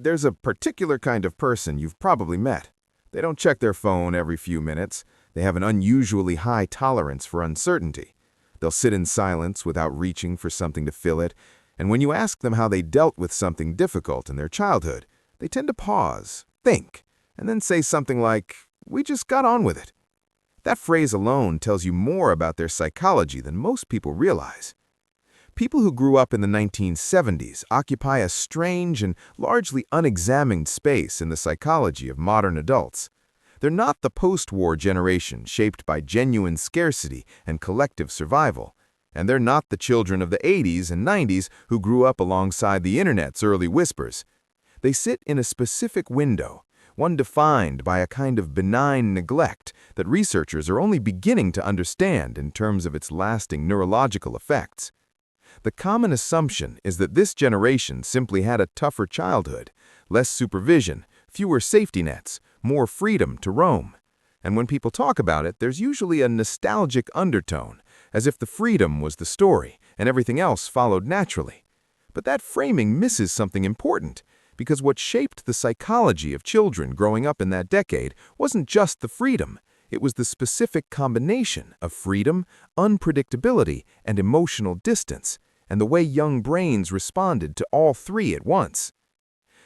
There's a particular kind of person you've probably met. They don't check their phone every few minutes. They have an unusually high tolerance for uncertainty. They'll sit in silence without reaching for something to fill it, and when you ask them how they dealt with something difficult in their childhood, they tend to pause, think, and then say something like, "We just got on with it." That phrase alone tells you more about their psychology than most people realize. People who grew up in the 1970s occupy a strange and largely unexamined space in the psychology of modern adults. They're not the post-war generation shaped by genuine scarcity and collective survival, and they're not the children of the 80s and 90s who grew up alongside the internet's early whispers. They sit in a specific window, one defined by a kind of benign neglect that researchers are only beginning to understand in terms of its lasting neurological effects. The common assumption is that this generation simply had a tougher childhood, less supervision, fewer safety nets, more freedom to roam. And when people talk about it, there's usually a nostalgic undertone, as if the freedom was the story and everything else followed naturally. But that framing misses something important, because what shaped the psychology of children growing up in that decade wasn't just the freedom. It was the specific combination of freedom, unpredictability, and emotional distance, and the way young brains responded to all three at once.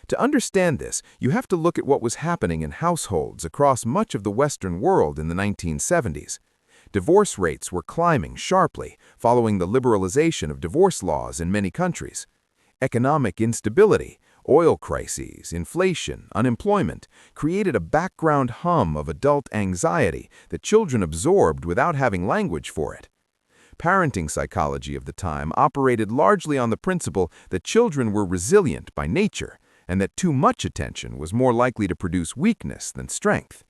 To understand this, you have to look at what was happening in households across much of the Western world in the 1970s. Divorce rates were climbing sharply following the liberalization of divorce laws in many countries. Economic instability, oil crises, inflation, unemployment created a background hum of adult anxiety that children absorbed without having language for it. Parenting psychology of the time operated largely on the principle that children were resilient by nature and that too much attention was more likely to produce weakness than strength.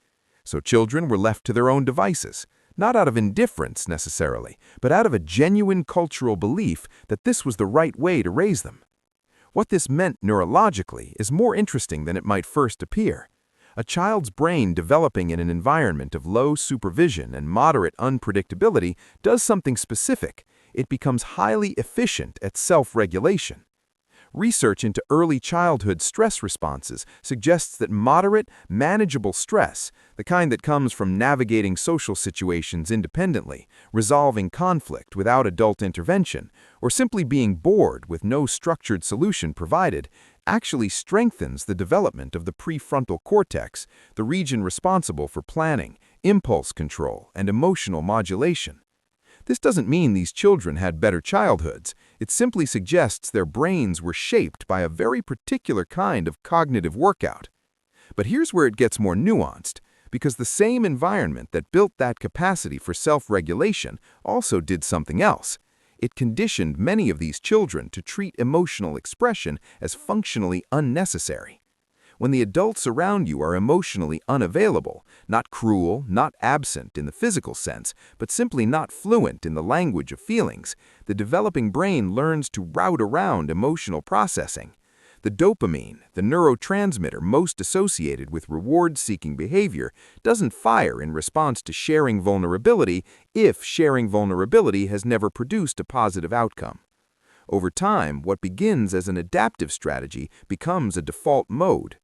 So children were left to their own devices, not out of indifference necessarily, but out of a genuine cultural belief that this was the right way to raise them. What this meant neurologically is more interesting than it might first appear. A child's brain developing in an environment of low supervision and moderate unpredictability does something specific. It becomes highly efficient at self-regulation. Research into early childhood stress responses suggests that moderate, manageable stress, the kind that comes from navigating social situations independently, resolving conflict without adult intervention, or simply being bored with no structured solution provided, actually strengthens the development of the prefrontal cortex, the region responsible for planning, impulse control, and emotional modulation. This doesn't mean these children had better childhoods. It simply suggests their brains were shaped by a very particular kind of cognitive workout. But here's where it gets more nuanced, because the same environment that built that capacity for self-regulation also did something else. It conditioned many of these children to treat emotional expression as functionally unnecessary. When the adults around you are emotionally unavailable, not cruel, not absent in the physical sense, but simply not fluent in the language of feelings, the developing brain learns to route around emotional processing. The dopamine, the neurotransmitter most associated with reward-seeking behavior, doesn't fire in response to sharing vulnerability if sharing vulnerability has never produced a positive outcome. Over time, what begins as an adaptive strategy becomes a default mode.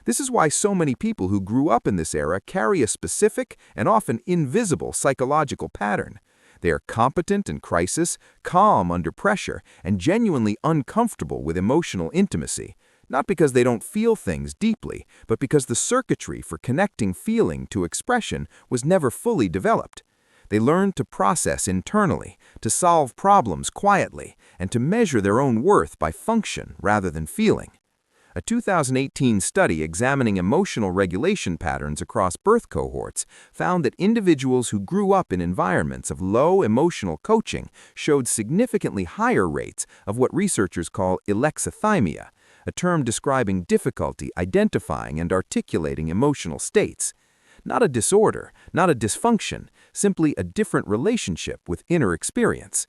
This is why so many people who grew up in this era carry a specific and often invisible psychological pattern. They are competent in crisis, calm under pressure, and genuinely uncomfortable with emotional intimacy, not because they don't feel things deeply, but because the circuitry for connecting feeling to expression was never fully developed. They learned to process internally, to solve problems quietly, and to measure their own worth by function rather than feeling. A 2018 study examining emotional regulation patterns across birth cohorts found that individuals who grew up in environments of low emotional coaching showed significantly higher rates of what researchers call alexithymia, a term describing difficulty identifying and articulating emotional states. Not a disorder, not a dysfunction, simply a different relationship with inner experience.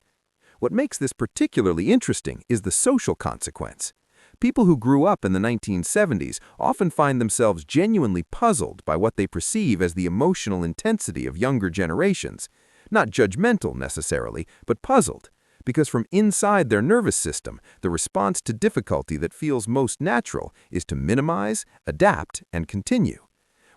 What makes this particularly interesting is the social consequence. People who grew up in the 1970s often find themselves genuinely puzzled by what they perceive as the emotional intensity of younger generations. Not judgmental necessarily, but puzzled. Because from inside their nervous system, the response to difficulty that feels most natural is to minimize, adapt, and continue.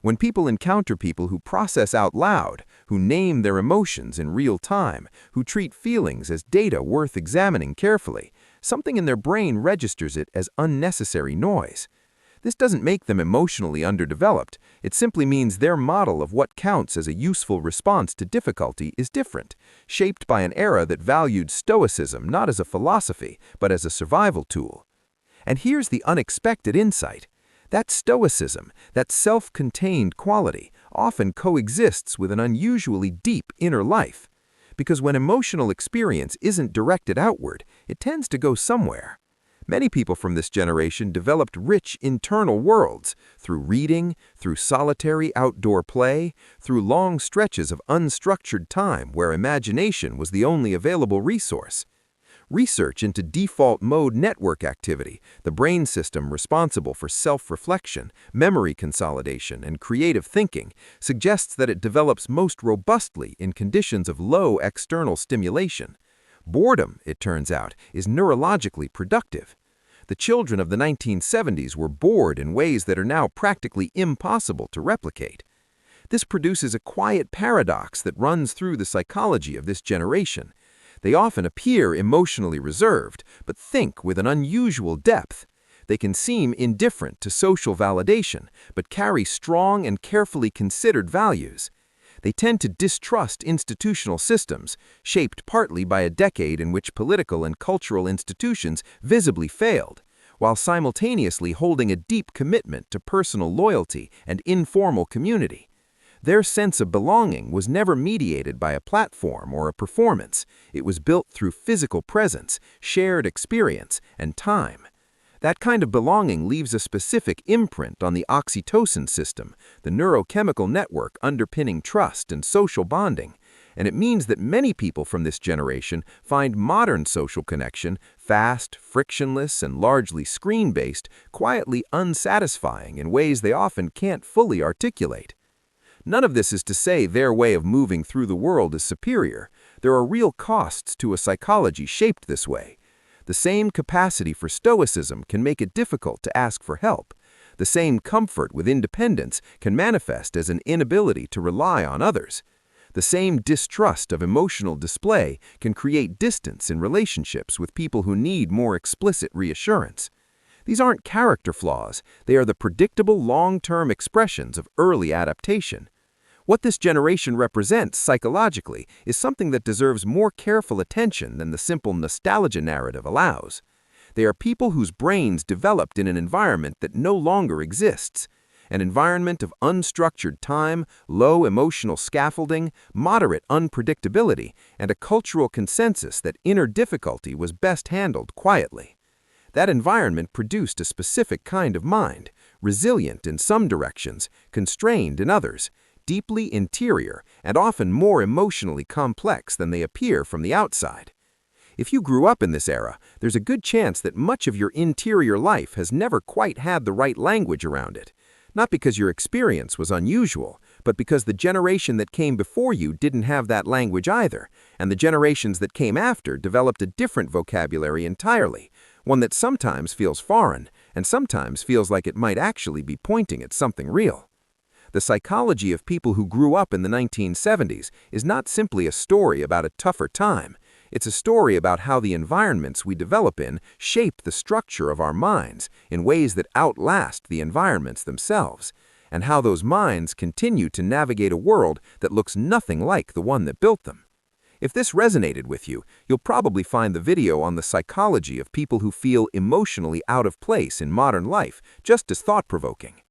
When people encounter people who process out loud, who name their emotions in real time, who treat feelings as data worth examining carefully, something in their brain registers it as unnecessary noise. This doesn't make them emotionally underdeveloped. It simply means their model of what counts as a useful response to difficulty is different, shaped by an era that valued stoicism not as a philosophy, but as a survival tool. And here's the unexpected insight. That stoicism, that self-contained quality, often coexists with an unusually deep inner life. Because when emotional experience isn't directed outward, it tends to go somewhere. Many people from this generation developed rich internal worlds through reading, through solitary outdoor play, through long stretches of unstructured time where imagination was the only available resource. Research into default mode network activity, the brain system responsible for self-reflection, memory consolidation, and creative thinking, suggests that it develops most robustly in conditions of low external stimulation. Boredom, it turns out, is neurologically productive. The children of the 1970s were bored in ways that are now practically impossible to replicate. This produces a quiet paradox that runs through the psychology of this generation. They often appear emotionally reserved, but think with an unusual depth. They can seem indifferent to social validation, but carry strong and carefully considered values. They tend to distrust institutional systems, shaped partly by a decade in which political and cultural institutions visibly failed, while simultaneously holding a deep commitment to personal loyalty and informal community. Their sense of belonging was never mediated by a platform or a performance. It was built through physical presence, shared experience, and time. That kind of belonging leaves a specific imprint on the oxytocin system, the neurochemical network underpinning trust and social bonding, and it means that many people from this generation find modern social connection, fast, frictionless, and largely screen-based, quietly unsatisfying in ways they often can't fully articulate. None of this is to say their way of moving through the world is superior. There are real costs to a psychology shaped this way. The same capacity for stoicism can make it difficult to ask for help. The same comfort with independence can manifest as an inability to rely on others. The same distrust of emotional display can create distance in relationships with people who need more explicit reassurance. These aren't character flaws. They are the predictable long-term expressions of early adaptation. What this generation represents psychologically is something that deserves more careful attention than the simple nostalgia narrative allows. They are people whose brains developed in an environment that no longer exists, an environment of unstructured time, low emotional scaffolding, moderate unpredictability, and a cultural consensus that inner difficulty was best handled quietly. That environment produced a specific kind of mind, resilient in some directions, constrained in others, deeply interior, and often more emotionally complex than they appear from the outside. If you grew up in this era, there's a good chance that much of your interior life has never quite had the right language around it. Not because your experience was unusual, but because the generation that came before you didn't have that language either, and the generations that came after developed a different vocabulary entirely, one that sometimes feels foreign, and sometimes feels like it might actually be pointing at something real. The psychology of people who grew up in the 1970s is not simply a story about a tougher time. It's a story about how the environments we develop in shape the structure of our minds in ways that outlast the environments themselves, and how those minds continue to navigate a world that looks nothing like the one that built them. If this resonated with you, you'll probably find the video on the psychology of people who feel emotionally out of place in modern life just as thought-provoking.